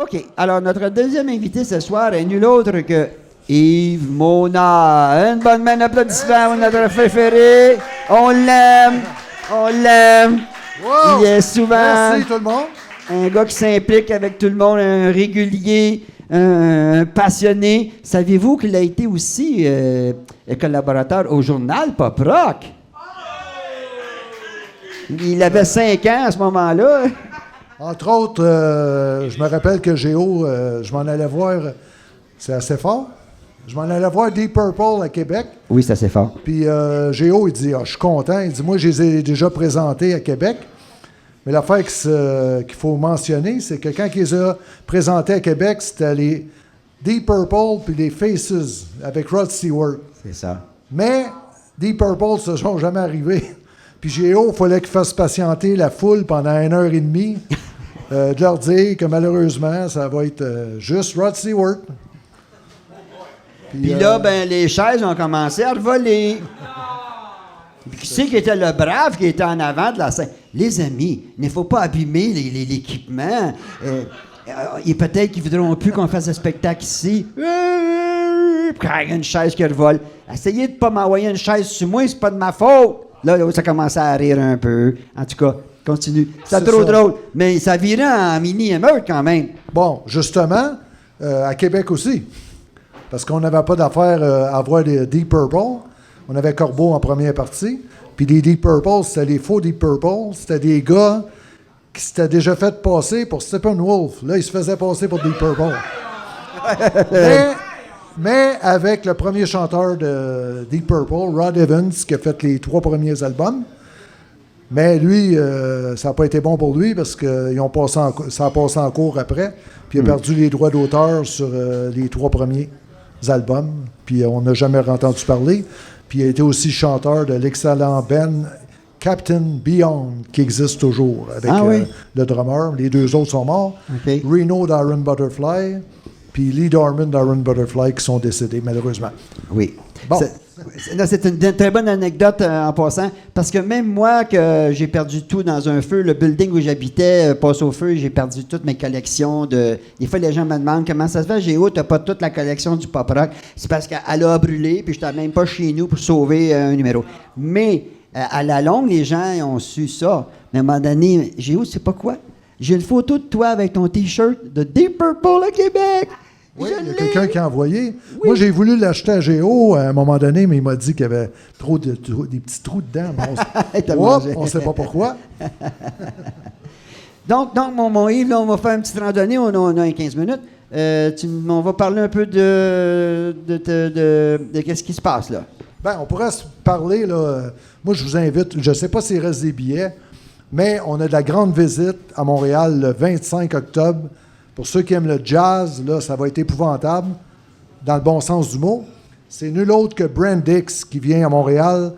OK. Alors, notre deuxième invité ce soir est nul autre que Yves Mona. Une bonne main d'applaudissements pour notre préféré. On l'aime. On l'aime. Wow! Il est souvent Merci tout le monde. un gars qui s'implique avec tout le monde, un régulier, un passionné. Saviez-vous qu'il a été aussi collaborateur au journal Pop Rock? Il avait 5 ans à ce moment-là. Entre autres, je me rappelle que Géo, je m'en allais voir, c'est assez fort, je m'en allais voir Deep Purple à Québec. Oui, c'est assez fort. Puis Géo, il dit, je suis content. Il dit, moi, je les ai déjà présentés à Québec. Mais l'affaire qu'il faut mentionner, c'est que quand il les a présentés à Québec, c'était les Deep Purple puis les Faces avec Rod Stewart. C'est ça. Mais Deep Purple ne se sont jamais arrivés. Puis Géo, il fallait qu'il fasse patienter la foule pendant 1h30, de leur dire que malheureusement, ça va être juste Rod Stewart. Puis là, ben, les chaises ont commencé à revoler. Puis qui c'est qui était le brave qui était en avant de la scène? Les amis, il ne faut pas abîmer l'équipement. Et peut-être qu'ils ne voudront plus qu'on fasse un spectacle ici. Puis il y a une chaise qui revole. Essayez de ne pas m'envoyer une chaise sur moi, c'est pas de ma faute. Là, ça commençait à rire un peu. En tout cas, continue. C'est trop drôle. Mais ça virait en mini-émeute quand même. Bon, justement, à Québec aussi. Parce qu'on n'avait pas d'affaire à avoir des Deep Purple. On avait Corbeau en première partie. Puis les Deep Purple, c'était les faux Deep Purple. C'était des gars qui s'étaient déjà fait passer pour Steppenwolf. Là, ils se faisaient passer pour Deep Purple. Mais avec le premier chanteur de Deep Purple, Rod Evans, qui a fait les 3 premiers albums. Mais lui, ça n'a pas été bon pour lui parce que ça a passé en cours après. Puis il a perdu les droits d'auteur sur les 3 premiers albums. Puis on n'a jamais entendu parler. Puis il a été aussi chanteur de l'excellent band Captain Beyond, qui existe toujours avec le drummer. Les 2 autres sont morts. Okay. Reno d'Iron Butterfly, puis Lee Dorman d'Iron Butterfly qui sont décédés, malheureusement. Oui. Bon. C'est une très bonne anecdote en passant, parce que même moi, que j'ai perdu tout dans un feu, le building où j'habitais passe au feu, j'ai perdu toutes mes collections de... Des fois, les gens me demandent comment ça se fait, Géo, t'as pas toute la collection du pop rock. C'est parce qu'elle a brûlé, puis je n'étais même pas chez nous pour sauver un numéro. Mais à la longue, les gens ont su ça. Mais à un moment donné, Géo, c'est pas quoi? J'ai une photo de toi avec ton T-shirt de Deep Purple à Québec. Oui, il y a quelqu'un qui a envoyé. Oui. Moi, j'ai voulu l'acheter à Géo à un moment donné, mais il m'a dit qu'il y avait des petits trous dedans. On ne sait pas pourquoi. donc mon Yves, là, on va faire une petite randonnée. On a 15 minutes. On va parler un peu de qu'est-ce qui se passe là. Bien, on pourrait se parler, là. Moi, je vous invite, je ne sais pas s'il reste des billets, mais on a de la grande visite à Montréal le 25 octobre. Pour ceux qui aiment le jazz, là, ça va être épouvantable, dans le bon sens du mot. C'est nul autre que Brandix qui vient à Montréal.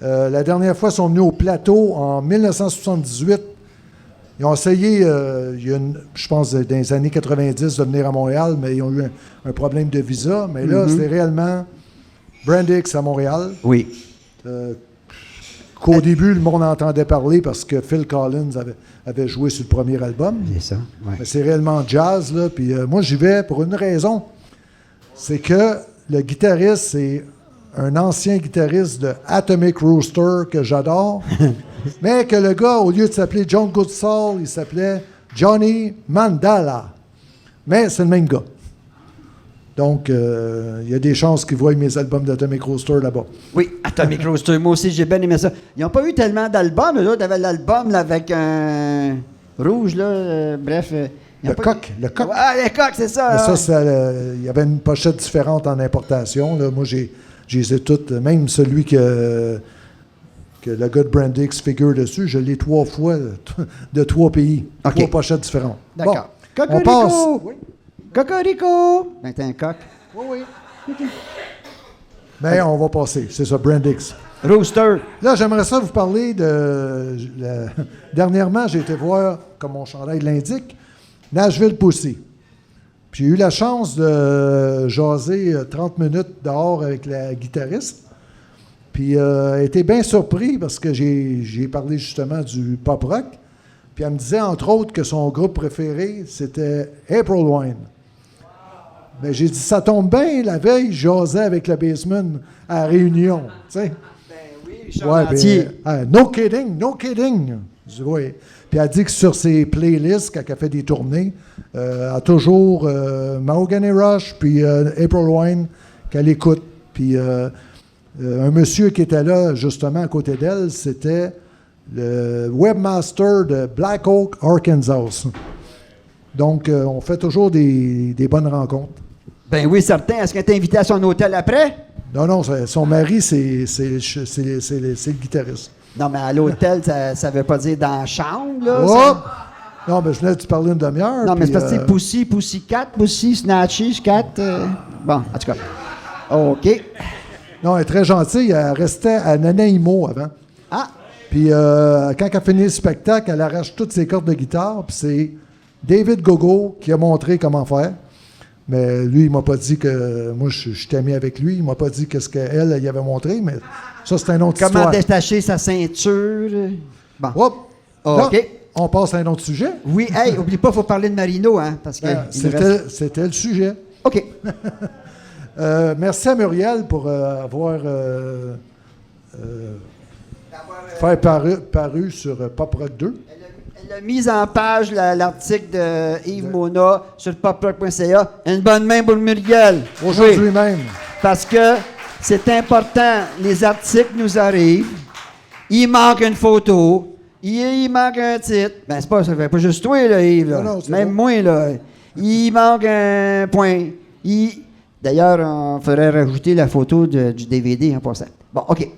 La dernière fois, ils sont venus au plateau en 1978. Ils ont essayé, je pense, dans les années 90, de venir à Montréal, mais ils ont eu un problème de visa. Mais là, c'est réellement Brandix à Montréal. Oui. Qu'au début, le monde entendait parler parce que Phil Collins avait joué sur le premier album. C'est ça, ouais. Mais c'est réellement jazz, là. Puis moi, j'y vais pour une raison. C'est que le guitariste, c'est un ancien guitariste de Atomic Rooster que j'adore. Mais que le gars, au lieu de s'appeler John Goodsall, il s'appelait Johnny Mandala. Mais c'est le même gars. Donc, il y a des chances qu'ils voient mes albums d'Atomic Rooster là-bas. Oui, Atomic Rooster, moi aussi, j'ai bien aimé ça. Ils n'ont pas eu tellement d'albums, eux autres avaient l'album là, avec un rouge, là, bref. Le coq. Ah, le coq, c'est ça. Il y avait une pochette différente en importation. Là. Moi, j'ai les ai toutes, même celui que le gars de Brandix figure dessus, je l'ai 3 fois de 3 pays. Okay. 3 pochettes différentes. D'accord. Bon, on passe. Oui. Cocorico! Ben, t'es un coq. Oui. Mais on va passer. C'est ça, Brandix. Rooster. Là, j'aimerais ça vous parler de... Dernièrement, j'ai été voir, comme mon chandail l'indique, Nashville Pussy. Puis j'ai eu la chance de jaser 30 minutes dehors avec la guitariste. Puis elle était bien surpris parce que j'ai parlé justement du pop rock. Puis elle me disait, entre autres, que son groupe préféré, c'était April Wine. Ben, j'ai dit, ça tombe bien, la veille, je jasais avec le baseman à la Réunion. Tu sais. Ben oui, Charpentier. No kidding, no kidding. Je dis, oui. Puis elle dit que sur ses playlists, quand elle fait des tournées, elle a toujours Mahogany Rush, puis April Wine, qu'elle écoute. Puis un monsieur qui était là, justement, à côté d'elle, c'était le webmaster de Black Oak, Arkansas. Donc, on fait toujours des bonnes rencontres. Ben oui, certain. Est-ce qu'elle t'a invité à son hôtel après? Non, son mari, c'est le guitariste. Non, mais à l'hôtel, ça veut pas dire dans la chambre, là? Oh! Non, mais je venais de te parler une demi-heure. Non, mais c'est parce que c'est Pussycat, Snatchy, Cat. Bon, en tout cas. OK. Non, elle est très gentille. Elle restait à Nanaimo avant. Ah! Puis quand elle a fini le spectacle, elle arrache toutes ses cordes de guitare. Puis c'est David Gogo qui a montré comment faire. Mais lui, il m'a pas dit que... Moi, je suis ami avec lui. Il m'a pas dit qu'est-ce qu'elle y avait montré, mais ça, c'est un autre histoire. Comment détacher sa ceinture? Bon. Hop! OK. Là, on passe à un autre sujet. Oui, hey, oublie pas, il faut parler de Marino, hein, parce que... C'était le sujet. OK. Merci à Muriel pour avoir fait paru sur Pop Rock 2. Elle a mis en page l'article de Yves Mona sur poprock.ca. Une bonne main pour Muriel. Aujourd'hui même. Parce que c'est important. Les articles nous arrivent. Il manque une photo. Il manque un titre. Ben, ça fait pas juste toi, là, Yves. Là. Non, même bon. moi, là. Il manque un point. D'ailleurs, on ferait rajouter la photo du DVD en passant. Bon, OK.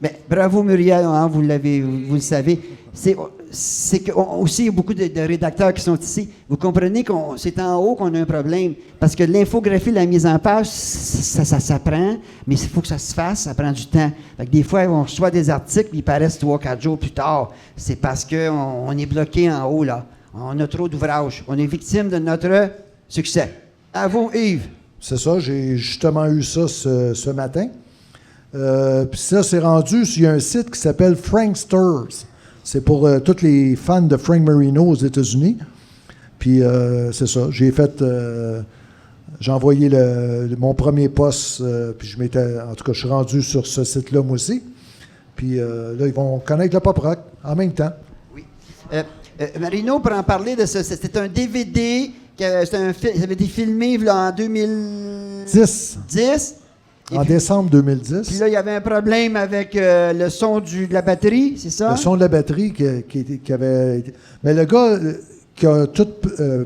Mais bravo, Muriel, hein, vous le savez. C'est que aussi, il y a beaucoup de rédacteurs qui sont ici. Vous comprenez que c'est en haut qu'on a un problème. Parce que l'infographie, la mise en page, ça s'apprend, mais il faut que ça se fasse, ça prend du temps. Fait que des fois, on reçoit des articles, puis ils paraissent 3-4 jours plus tard. C'est parce qu'on est bloqué en haut, là. On a trop d'ouvrages. On est victime de notre succès. À vous, Yves. C'est ça, j'ai justement eu ça ce matin. Puis ça, c'est rendu, il y a un site qui s'appelle Franksters. C'est pour tous les fans de Frank Marino aux États-Unis. Puis c'est ça, j'ai envoyé mon premier post, puis en tout cas, je suis rendu sur ce site-là, moi aussi. Puis là, ils vont connaître le pop rock en même temps. Oui. Marino, pour en parler de ça, c'était un DVD, ça avait été filmé là, en 2010. En décembre 2010. Puis là, il y avait un problème avec le son de la batterie, c'est ça? Le son de la batterie qui avait... Mais le gars qui a tout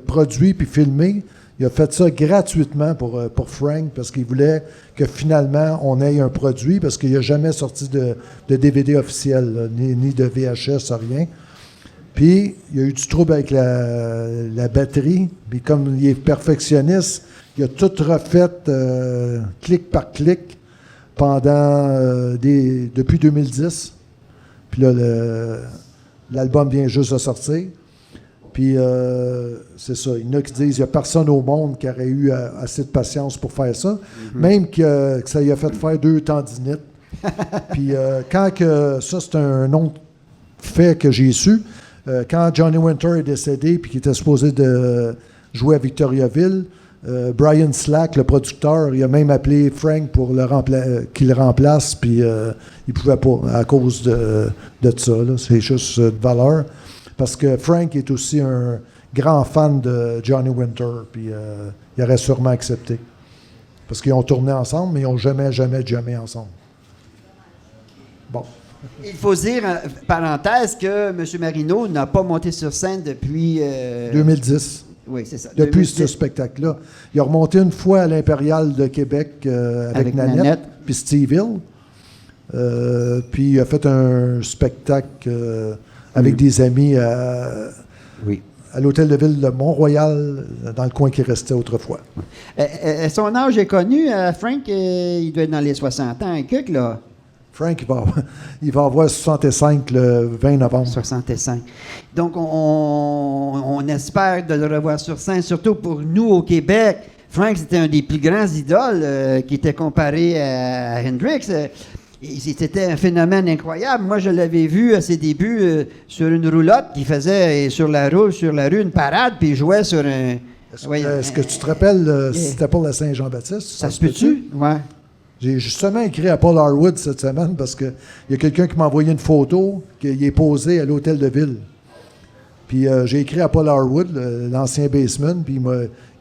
produit puis filmé, il a fait ça gratuitement pour Frank parce qu'il voulait que finalement on ait un produit parce qu'il n'a jamais sorti de DVD officiel, là, ni de VHS, rien. Puis il y a eu du trouble avec la batterie. Puis comme il est perfectionniste, il a tout refait clic par clic depuis 2010. Puis là, l'album vient juste de sortir. Puis c'est ça. Il y en a qui disent qu'il n'y a personne au monde qui aurait eu assez de patience pour faire ça. Mm-hmm. Même que ça lui a fait faire 2 tendinites. Puis ça, c'est un autre fait que j'ai su. Quand Johnny Winter est décédé puis qu'il était supposé de jouer à Victoriaville, Brian Slack, le producteur, il a même appelé Frank pour qu'il le remplace, puis il pouvait pas à cause de ça. Là. C'est juste de valeur. Parce que Frank est aussi un grand fan de Johnny Winter, puis il aurait sûrement accepté. Parce qu'ils ont tourné ensemble, mais ils n'ont jamais ensemble. Bon. Il faut dire, parenthèse, que M. Marino n'a pas monté sur scène depuis... 2010. Oui, c'est ça. Depuis 2010. ce spectacle-là. Il a remonté une fois à l'Impérial de Québec avec Nanette, puis Steve Hill. Puis il a fait un spectacle avec des amis à l'hôtel de ville de Mont-Royal, dans le coin qui restait autrefois. Son âge est connu, Frank, il doit être dans les 60 ans, quelque, là. Frank, il va avoir 65 le 20 novembre. 65. Donc, on espère de le revoir sur scène, surtout pour nous au Québec. Frank, c'était un des plus grands idoles qui était comparé à Hendrix. C'était un phénomène incroyable. Moi, je l'avais vu à ses débuts sur une roulotte. Il faisait sur la rue une parade, puis il jouait sur un... Est-ce que tu te rappelles, c'était pour la Saint-Jean-Baptiste? Ça se peut-tu? Oui. J'ai justement écrit à Paul Harwood cette semaine parce qu'il y a quelqu'un qui m'a envoyé une photo qu'il est posé à l'hôtel de ville. Puis j'ai écrit à Paul Harwood, l'ancien baseman, puis il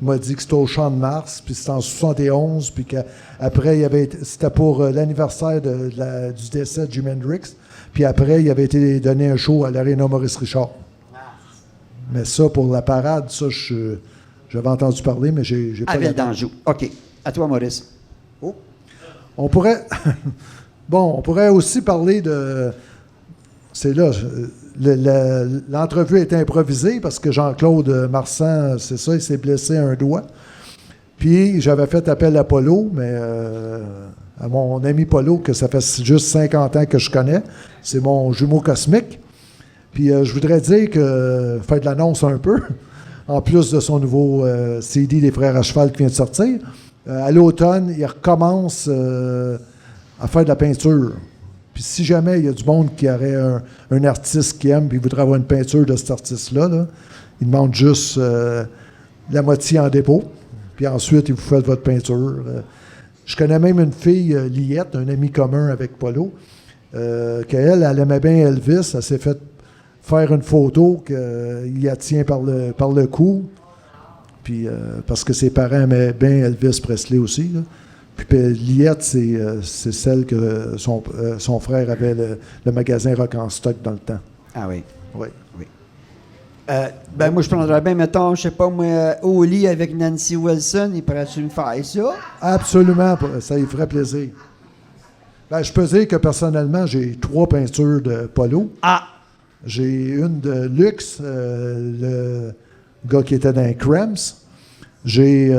m'a dit que c'était au Champ de Mars, puis c'était en 71, puis qu'après, c'était pour l'anniversaire du décès de Jimi Hendrix, puis après, il avait été donné un show à l'Arena Maurice Richard. Mais ça, pour la parade, ça, j'avais entendu parler, mais j'ai pas... À Ville d'Anjou. OK. À toi, Maurice. Oh. On pourrait... on pourrait aussi parler de... C'est là... L'entrevue est improvisée parce que Jean-Claude Marsan, c'est ça, il s'est blessé un doigt. Puis j'avais fait appel à Polo, mais à mon ami Polo, que ça fait juste 50 ans que je connais. C'est mon jumeau cosmique. Puis je voudrais dire que, faire de l'annonce un peu, en plus de son nouveau CD des Frères à Cheval qui vient de sortir, à l'automne, il recommence à faire de la peinture. Puis si jamais il y a du monde qui aurait un artiste qui aime et voudrait avoir une peinture de cet artiste-là, là, il demande juste la moitié en dépôt. Puis ensuite, il vous fait votre peinture. Je connais même une fille, Liette, un ami commun avec Polo, qu'elle aimait bien Elvis. Elle s'est fait faire une photo qu'il la tient par le cou. Puis parce que ses parents aimaient bien Elvis Presley aussi, là. Puis Liette, c'est celle que son frère avait le magasin Rock en stock dans le temps. Ah oui. Oui. Moi, je prendrais bien, mettons, je sais pas, moi, au lit avec Nancy Wilson, il pourrait-tu me faire ça? Absolument, ça lui ferait plaisir. Je peux dire que personnellement, j'ai 3 peintures de Polo. Ah! J'ai une de Luxe, le gars qui était dans Cramps. J'ai...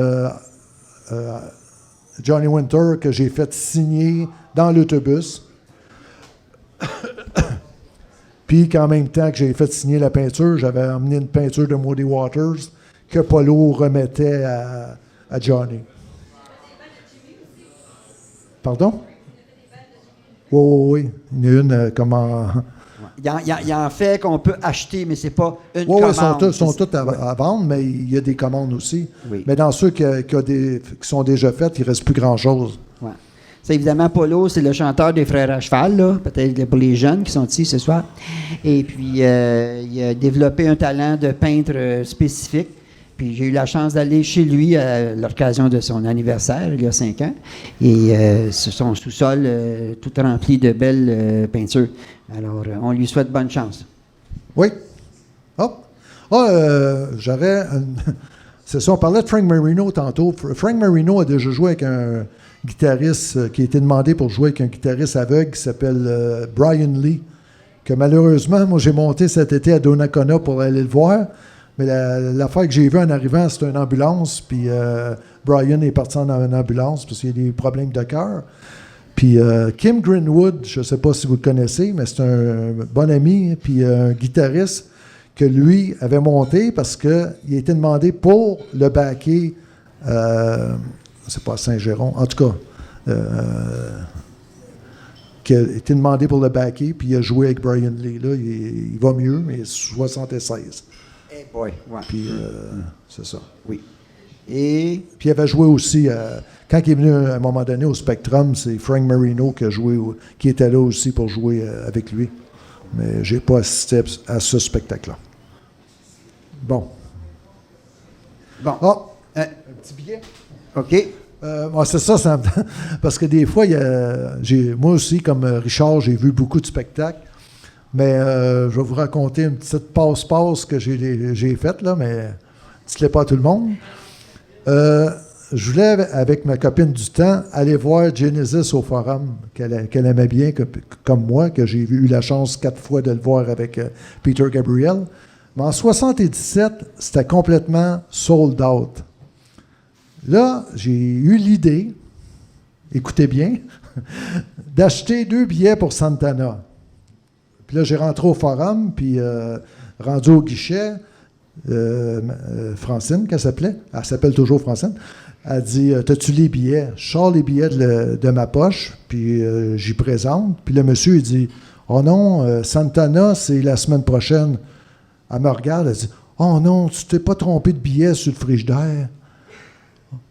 Johnny Winter, que j'ai fait signer dans l'autobus. Puis qu'en même temps que j'ai fait signer la peinture, j'avais emmené une peinture de Moody Waters que Polo remettait à Johnny. Pardon? Oui. Il y en a une comme en... Il y en fait qu'on peut acheter, mais c'est pas une commande. Oui, sont toutes à vendre, mais il y a des commandes aussi. Oui. Mais dans ceux qui sont déjà faits, il ne reste plus grand-chose. Ouais. C'est évidemment, Polo, c'est le chanteur des Frères à Cheval, là, peut-être pour les jeunes qui sont ici ce soir. Et puis, il a développé un talent de peintre spécifique. Puis j'ai eu la chance d'aller chez lui à l'occasion de son anniversaire, il y a 5 ans. Et son sous-sol tout rempli de belles peintures. Alors, on lui souhaite bonne chance. Oui. J'avais... C'est ça, on parlait de Frank Marino tantôt. Frank Marino a déjà joué avec un guitariste qui a été demandé pour jouer avec un guitariste aveugle qui s'appelle Brian Lee, que malheureusement, moi, j'ai monté cet été à Donnacona pour aller le voir. Mais l'affaire que j'ai vue en arrivant, c'était une ambulance. Puis Brian est parti en ambulance parce qu'il y a des problèmes de cœur. Puis Kim Greenwood, je ne sais pas si vous le connaissez, mais c'est un bon ami, puis un guitariste que lui avait monté parce qu'il a été demandé pour le backer, c'est pas Saint-Géron, en tout cas, qui a été demandé pour le backer, puis il a joué avec Brian Lee. Là, il va mieux, mais 76. Hey boy, ouais. Puis c'est ça. Oui. Et puis il avait joué aussi, quand il est venu à un moment donné au Spectrum, c'est Frank Marino qui était là aussi pour jouer avec lui. Mais j'ai pas assisté à ce spectacle-là. Bon. Un petit billet. OK. C'est ça parce que des fois, moi aussi, comme Richard, j'ai vu beaucoup de spectacles. Mais je vais vous raconter une petite passe-passe que j'ai faite, là, mais dites-le pas à tout le monde. Je voulais, avec ma copine du temps, aller voir Genesis au Forum, qu'elle aimait bien, comme moi, que j'ai eu la chance 4 fois de le voir avec Peter Gabriel. Mais en 77, c'était complètement sold out. Là, j'ai eu l'idée, écoutez bien, d'acheter 2 billets pour Santana. Puis là, j'ai rentré au Forum, puis rendu au guichet, Francine, qu'elle s'appelait. Elle s'appelle toujours Francine. Elle dit, t'as-tu les billets? Je sors les billets de ma poche, puis j'y présente. Puis le monsieur, il dit, oh non, Santana, c'est la semaine prochaine. Elle me regarde, elle dit, oh non, tu t'es pas trompé de billets sur le frigidaire.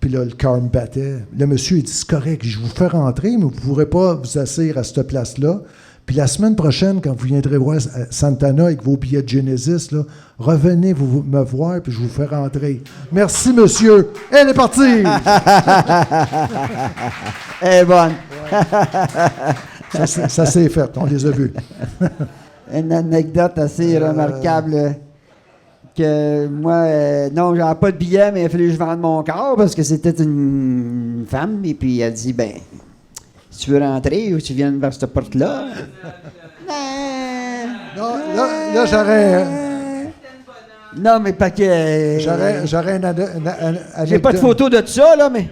Puis là, le cœur me battait. Le monsieur, il dit, c'est correct, je vous fais rentrer, mais vous ne pourrez pas vous asseoir à cette place-là. Puis la semaine prochaine, quand vous viendrez voir Santana avec vos billets de Genesis, là, revenez me voir, puis je vous fais rentrer. Merci, monsieur. Elle est partie! Elle est bonne. Ça s'est fait, on les a vus. Une anecdote assez remarquable. Que moi, non, j'avais pas de billet, mais il a fallu que je vende mon corps parce que c'était une femme. Et puis elle dit, ben, si tu veux rentrer ou tu viens vers cette porte-là. Non, là j'aurais. Non, mais pas que. J'aurais une anecdote. J'ai pas de photo de ça, là, mais.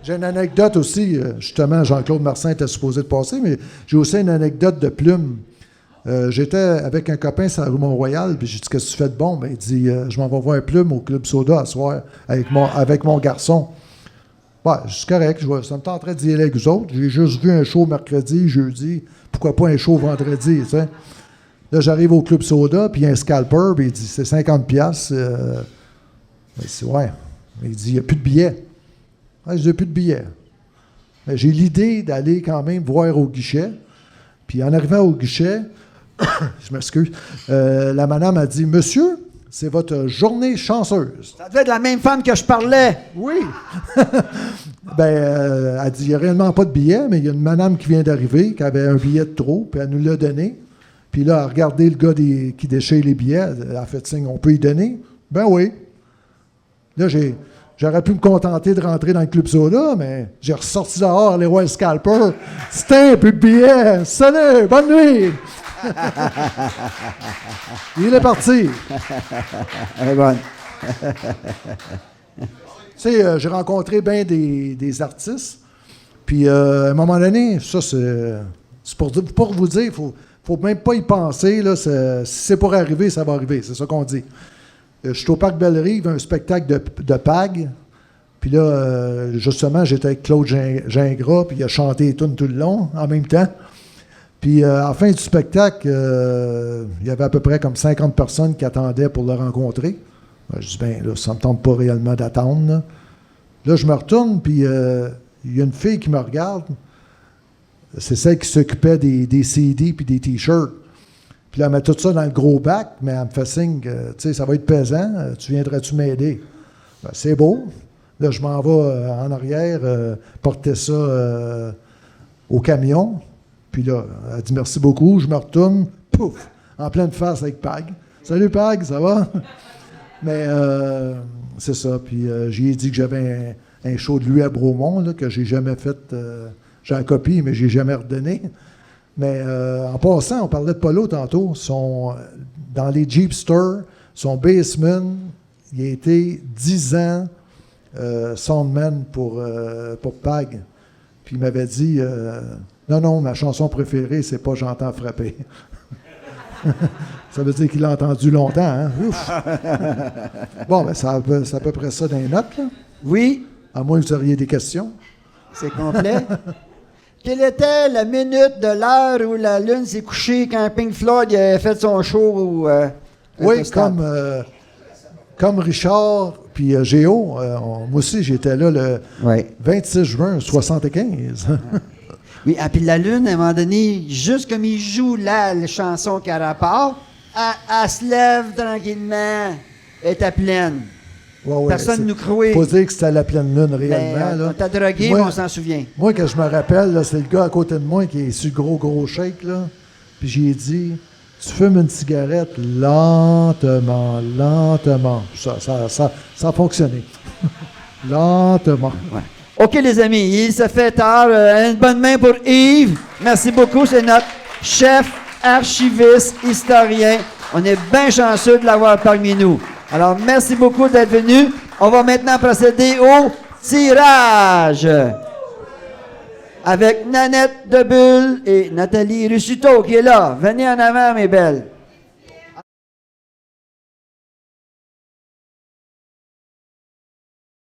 J'ai une anecdote aussi. Justement, Jean-Claude Marsin était supposé de passer, mais j'ai aussi une anecdote de plume. J'étais avec un copain sur la rue Mont-Royal, puis j'ai dit, qu'est-ce que tu fais de bon? Ben, il dit, je m'en vais voir Plume au Club Soda à soir avec mon garçon. Ouais, c'est correct, ça me tenterait d'y aller avec vous autres. J'ai juste vu un show mercredi, jeudi, pourquoi pas un show vendredi, tu sais. Là, j'arrive au Club Soda, puis il y a un scalper, puis il dit, c'est 50$. Il dit, ouais. Il dit, il n'y a plus de billets. Ouais, j'ai plus de billets. Mais j'ai l'idée d'aller quand même voir au guichet. Puis en arrivant au guichet, je m'excuse, la madame a dit, monsieur, c'est votre journée chanceuse. Ça devait être la même femme que je parlais. Oui. Elle dit, il n'y a réellement pas de billet, mais il y a une madame qui vient d'arriver, qui avait un billet de trop, puis elle nous l'a donné. Puis là, elle a regardé le gars qui déchire les billets, elle a fait signe, on peut y donner? Ben oui. Là, j'aurais pu me contenter de rentrer dans le Club Soda, mais j'ai ressorti dehors les Royal Scalper. C'était plus de billets. Salut, bonne nuit. Il est parti. Elle est bonne. Tu sais, j'ai rencontré bien des artistes. Puis, à un moment donné, ça, c'est pour vous dire, il faut même pas y penser. Là, si c'est pour arriver, ça va arriver. C'est ça qu'on dit. Je suis au Parc Belle-Rive, un spectacle de PAG. Puis là, justement, j'étais avec Claude Gingras, puis il a chanté les tunes tout le long, en même temps. Puis à la fin du spectacle, il y avait à peu près comme 50 personnes qui attendaient pour le rencontrer. Je dis, ben là, ça ne me tente pas réellement d'attendre. Là, je me retourne, puis il y a une fille qui me regarde. C'est celle qui s'occupait des CD puis des T-shirts. Puis là, elle met tout ça dans le gros bac, mais elle me fait signe que, tu sais, ça va être pesant, tu viendrais-tu m'aider? Ben, c'est beau. Là, je m'en vais en arrière, porter ça au camion. Puis là, elle dit merci beaucoup, je me retourne, pouf, en pleine face avec Pag. Salut Pag, ça va? Mais c'est ça. Puis j'ai dit que j'avais un show de lui à Bromont, là, que j'ai jamais fait. J'ai la copie, mais j'ai jamais redonné. Mais en passant, on parlait de Polo tantôt. Dans les Jeepsters, son bassman, il a été 10 ans soundman pour Pag. Puis il m'avait dit non, ma chanson préférée, c'est pas J'entends frapper. Ça veut dire qu'il l'a entendu longtemps, hein? Ouf. Bon, ben c'est à peu près ça dans les notes, là. Oui. À moins que vous auriez des questions. C'est complet. Quelle était la minute de l'heure où la lune s'est couchée quand Pink Floyd a fait son show? Oui, comme Richard puis Géo, moi aussi, j'étais là le 26 juin 1975. Oui, puis la lune, à un moment donné, juste comme il joue là, la chanson qui a rapport, elle se lève tranquillement, elle est à pleine. Ouais, personne ne nous croyait. Faut dire que c'était à la pleine lune réellement. On t'a drogué, mais on s'en souvient. Moi, quand je me rappelle, là, c'est le gars à côté de moi qui est sur le gros shake, là. Puis j'ai dit, tu fumes une cigarette lentement. Ça a fonctionné. Lentement. Ouais. OK, les amis, il se fait tard. Une bonne main pour Yves. Merci beaucoup. C'est notre chef, archiviste, historien. On est bien chanceux de l'avoir parmi nous. Alors, merci beaucoup d'être venu. On va maintenant procéder au tirage. Avec Nanette Debulle et Nathalie Russuto qui est là. Venez en avant, mes belles.